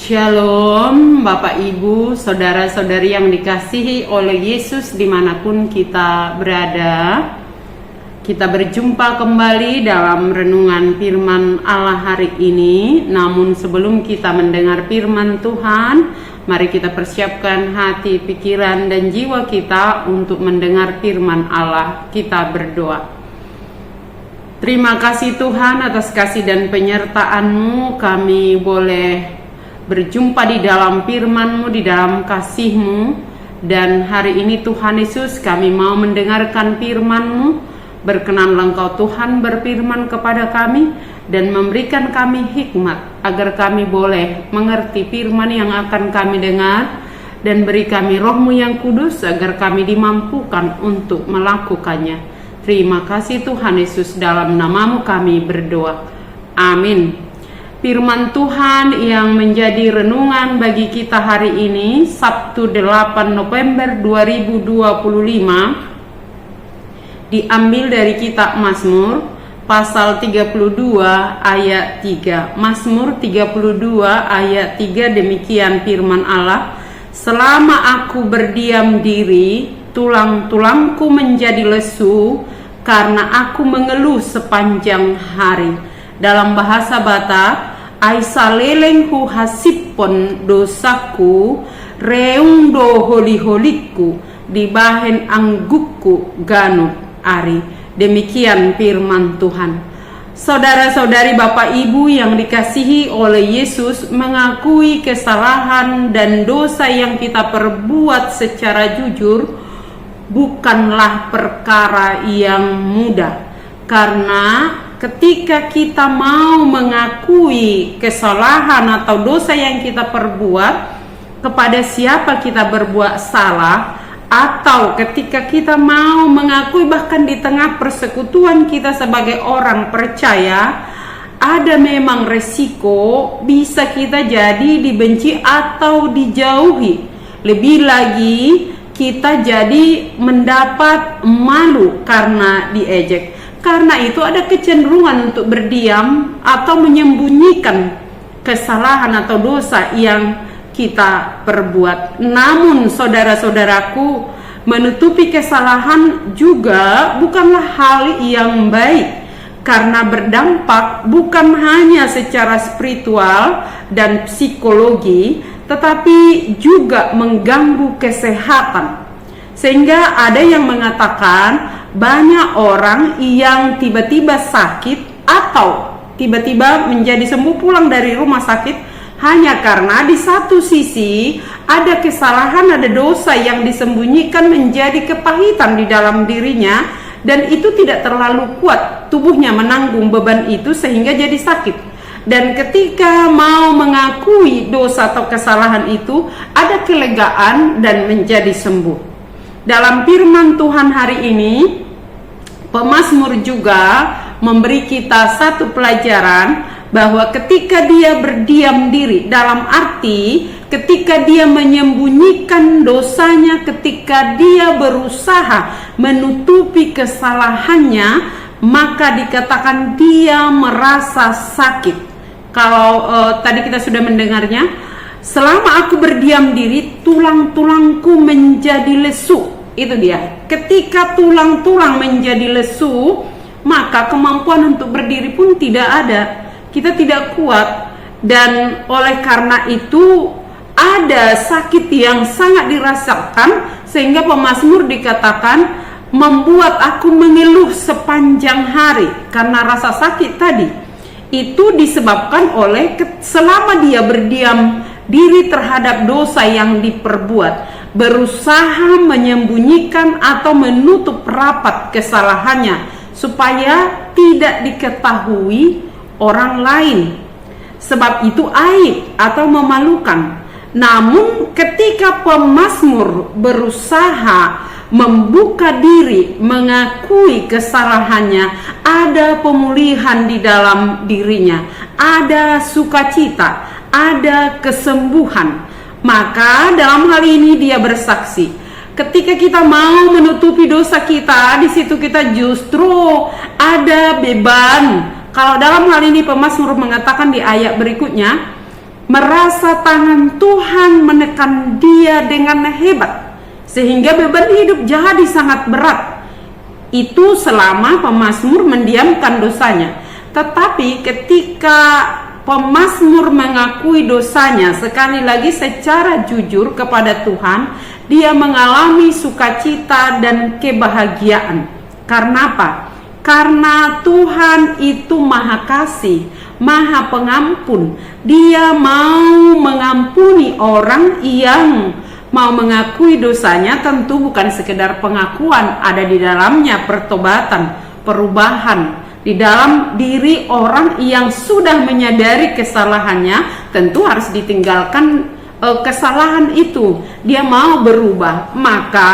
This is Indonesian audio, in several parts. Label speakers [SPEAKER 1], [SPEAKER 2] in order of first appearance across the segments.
[SPEAKER 1] Shalom Bapak Ibu, saudara-saudari yang dikasihi oleh Yesus dimanapun kita berada. Kita berjumpa kembali dalam renungan firman Allah hari ini. Namun sebelum kita mendengar firman Tuhan, mari kita persiapkan hati, pikiran, dan jiwa kita untuk mendengar firman Allah. Kita berdoa. Terima kasih Tuhan atas kasih dan penyertaan-Mu. Kami boleh berjumpa di dalam firman-Mu, di dalam kasih-Mu. Dan hari ini Tuhan Yesus, kami mau mendengarkan firman-Mu. Berkenanlah Engkau Tuhan berfirman kepada kami dan memberikan kami hikmat, agar kami boleh mengerti firman yang akan kami dengar. Dan beri kami Roh-Mu yang kudus, agar kami dimampukan untuk melakukannya. Terima kasih Tuhan Yesus, dalam nama-Mu kami berdoa. Amin. Firman Tuhan yang menjadi renungan bagi kita hari ini, Sabtu 8 November 2025, diambil dari kitab Mazmur pasal 32 ayat 3. Mazmur 32 ayat 3, demikian firman Allah: "Selama aku berdiam diri, tulang-tulangku menjadi lesu, karena aku mengeluh sepanjang hari." Dalam bahasa Batak, Aisa lelengku hasipon dosaku, reung do holi-holiku, dibahen anggukku ganut ari. Demikian firman Tuhan. Saudara-saudari, Bapak Ibu yang dikasihi oleh Yesus, mengakui kesalahan dan dosa yang kita perbuat secara jujur bukanlah perkara yang mudah, karena ketika kita mau mengakui kesalahan atau dosa yang kita perbuat, kepada siapa kita berbuat salah, atau ketika kita mau mengakui bahkan di tengah persekutuan kita sebagai orang percaya, ada memang resiko bisa kita jadi dibenci atau dijauhi. Lebih lagi, kita jadi mendapat malu karena diejek. Karena itu ada kecenderungan untuk berdiam atau menyembunyikan kesalahan atau dosa yang kita perbuat. Namun saudara-saudaraku, menutupi kesalahan juga bukanlah hal yang baik, karena berdampak bukan hanya secara spiritual dan psikologi, tetapi juga mengganggu kesehatan. Sehingga ada yang mengatakan banyak orang yang tiba-tiba sakit atau tiba-tiba menjadi sembuh pulang dari rumah sakit hanya karena di satu sisi ada kesalahan, ada dosa yang disembunyikan menjadi kepahitan di dalam dirinya, dan itu tidak terlalu kuat tubuhnya menanggung beban itu sehingga jadi sakit. Dan ketika mau mengakui dosa atau kesalahan itu, ada kelegaan dan menjadi sembuh. Dalam firman Tuhan hari ini, pemazmur juga memberi kita satu pelajaran, bahwa ketika dia berdiam diri, dalam arti ketika dia menyembunyikan dosanya, ketika dia berusaha menutupi kesalahannya, maka dikatakan dia merasa sakit. Kalau tadi kita sudah mendengarnya, selama aku berdiam diri, tulang-tulangku menjadi lesu. Itu dia. Ketika tulang-tulang menjadi lesu, maka kemampuan untuk berdiri pun tidak ada. Kita tidak kuat, dan oleh karena itu ada sakit yang sangat dirasakan, sehingga pemazmur dikatakan membuat aku mengeluh sepanjang hari karena rasa sakit tadi. Itu disebabkan oleh selama dia berdiam diri terhadap dosa yang diperbuat, berusaha menyembunyikan atau menutup rapat kesalahannya supaya tidak diketahui orang lain, sebab itu aib atau memalukan. Namun ketika pemazmur berusaha membuka diri, mengakui kesalahannya, ada pemulihan di dalam dirinya, ada sukacita, ada kesembuhan. Maka dalam hal ini dia bersaksi, ketika kita mau menutupi dosa kita, di situ kita justru ada beban. Kalau dalam hal ini pemazmur mengatakan di ayat berikutnya, merasa tangan Tuhan menekan dia dengan hebat, sehingga beban hidup jadi sangat berat. Itu selama pemazmur mendiamkan dosanya. Tetapi ketika pemazmur mengakui dosanya, sekali lagi secara jujur kepada Tuhan, dia mengalami sukacita dan kebahagiaan. Karena apa? Karena Tuhan itu Maha Kasih, Maha Pengampun. Dia mau mengampuni orang yang mau mengakui dosanya. Tentu bukan sekedar pengakuan, ada di dalamnya pertobatan, perubahan di dalam diri orang yang sudah menyadari kesalahannya. Tentu harus ditinggalkan kesalahan itu, dia mau berubah. Maka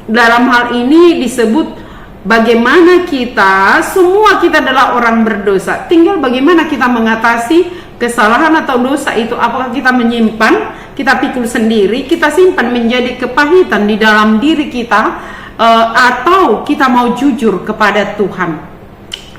[SPEAKER 1] dalam hal ini disebut bagaimana kita, semua kita adalah orang berdosa, tinggal bagaimana kita mengatasi kesalahan atau dosa itu. Apakah kita menyimpan, kita pikul sendiri, kita simpan menjadi kepahitan di dalam diri kita, atau kita mau jujur kepada Tuhan.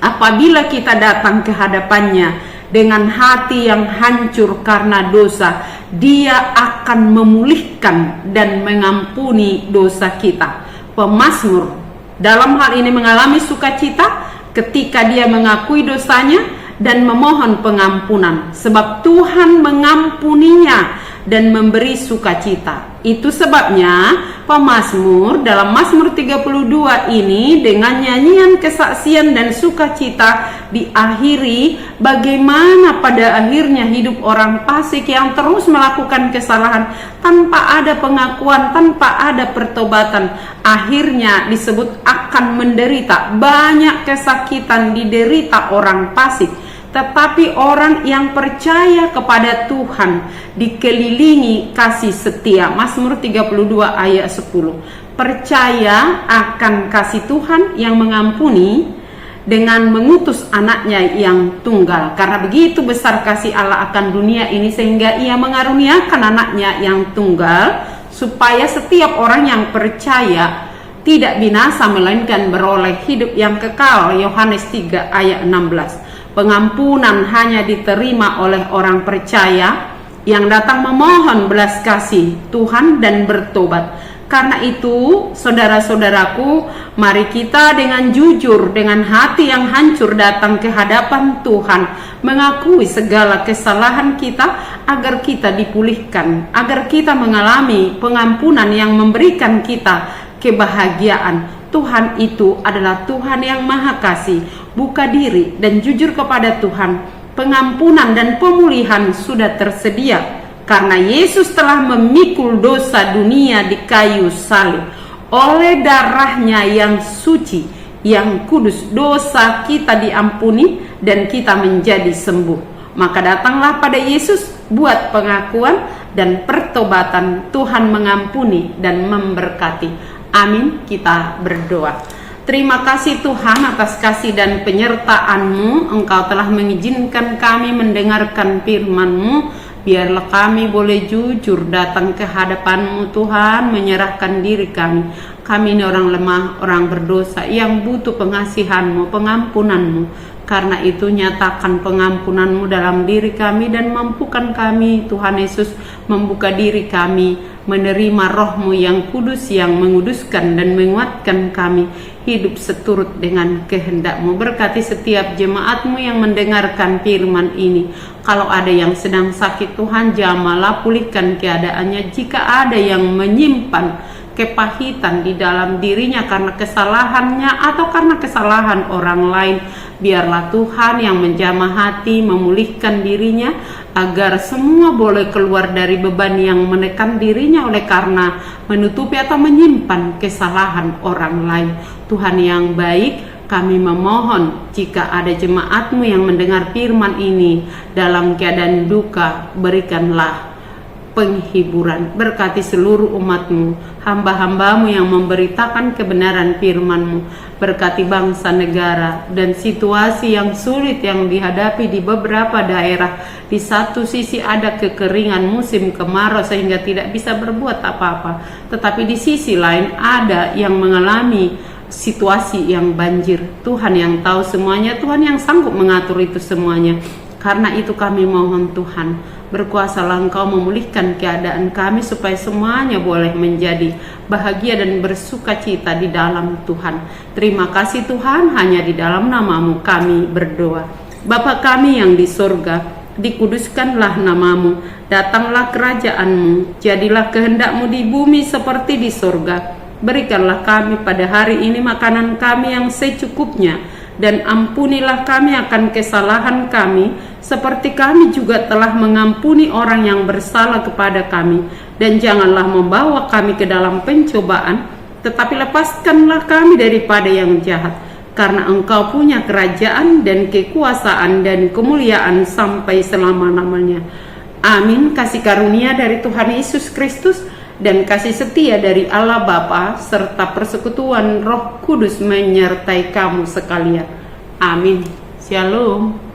[SPEAKER 1] Apabila kita datang ke hadapannya dengan hati yang hancur karena dosa, Dia akan memulihkan dan mengampuni dosa kita. Pemazmur dalam hal ini mengalami sukacita ketika dia mengakui dosanya dan memohon pengampunan, sebab Tuhan mengampuninya dan memberi sukacita. Itu sebabnya pemazmur dalam Mazmur 32 ini dengan nyanyian kesaksian dan sukacita diakhiri bagaimana pada akhirnya hidup orang fasik yang terus melakukan kesalahan tanpa ada pengakuan, tanpa ada pertobatan, akhirnya disebut akan menderita. Banyak kesakitan diderita orang fasik. Tetapi orang yang percaya kepada Tuhan dikelilingi kasih setia. Mazmur 32 ayat 10. Percaya akan kasih Tuhan yang mengampuni dengan mengutus anaknya yang tunggal. Karena begitu besar kasih Allah akan dunia ini sehingga Ia mengaruniakan anaknya yang tunggal, supaya setiap orang yang percaya tidak binasa melainkan beroleh hidup yang kekal. Yohanes 3 ayat 16. Pengampunan hanya diterima oleh orang percaya yang datang memohon belas kasih Tuhan dan bertobat. Karena itu, saudara-saudaraku, mari kita dengan jujur, dengan hati yang hancur datang ke hadapan Tuhan, mengakui segala kesalahan kita agar kita dipulihkan, agar kita mengalami pengampunan yang memberikan kita kebahagiaan. Tuhan itu adalah Tuhan yang Maha Kasih. Buka diri dan jujur kepada Tuhan. Pengampunan dan pemulihan sudah tersedia karena Yesus telah memikul dosa dunia di kayu salib. Oleh darahnya yang suci, yang kudus, dosa kita diampuni dan kita menjadi sembuh. Maka datanglah pada Yesus, buat pengakuan dan pertobatan. Tuhan mengampuni dan memberkati. Amin. Kita berdoa. Terima kasih Tuhan atas kasih dan penyertaan-Mu. Engkau telah mengizinkan kami mendengarkan firman-Mu. Biarlah kami boleh jujur datang ke hadapan-Mu Tuhan, menyerahkan diri kami. Kami ini orang lemah, orang berdosa yang butuh pengasihan-Mu, pengampunan-Mu. Karena itu nyatakan pengampunan-Mu dalam diri kami dan mampukan kami Tuhan Yesus membuka diri kami, menerima Roh-Mu yang kudus yang menguduskan dan menguatkan kami hidup seturut dengan kehendak-Mu. Berkati setiap jemaat-Mu yang mendengarkan firman ini. Kalau ada yang sedang sakit Tuhan, jamahlah, pulihkan keadaannya. Jika ada yang menyimpan kepahitan di dalam dirinya karena kesalahannya atau karena kesalahan orang lain, biarlah Tuhan yang menjamah hati, memulihkan dirinya agar semua boleh keluar dari beban yang menekan dirinya oleh karena menutupi atau menyimpan kesalahan orang lain. Tuhan yang baik, kami memohon jika ada jemaat-Mu yang mendengar firman ini dalam keadaan duka, berikanlah penghiburan. Berkati seluruh umat-Mu, hamba-hamba-Mu yang memberitakan kebenaran firman-Mu. Berkati bangsa, negara, dan situasi yang sulit yang dihadapi di beberapa daerah. Di satu sisi ada kekeringan musim kemarau sehingga tidak bisa berbuat apa-apa, tetapi di sisi lain ada yang mengalami situasi yang banjir. Tuhan yang tahu semuanya, Tuhan yang sanggup mengatur itu semuanya. Karena itu kami mohon Tuhan, Berkuasalah Engkau memulihkan keadaan kami supaya semuanya boleh menjadi bahagia dan bersuka cita di dalam Tuhan. Terima kasih Tuhan, hanya di dalam nama-Mu kami berdoa. Bapa kami yang di surga, dikuduskanlah nama-Mu, datanglah kerajaan-Mu, jadilah kehendak-Mu di bumi seperti di surga. Berikanlah kami pada hari ini makanan kami yang secukupnya, dan ampunilah kami akan kesalahan kami, seperti kami juga telah mengampuni orang yang bersalah kepada kami. Dan janganlah membawa kami ke dalam pencobaan, tetapi lepaskanlah kami daripada yang jahat. Karena Engkau punya kerajaan dan kekuasaan dan kemuliaan sampai selama-lamanya. Amin. Kasih karunia dari Tuhan Yesus Kristus dan kasih setia dari Allah Bapa serta persekutuan Roh Kudus menyertai kamu sekalian. Amin. Shalom.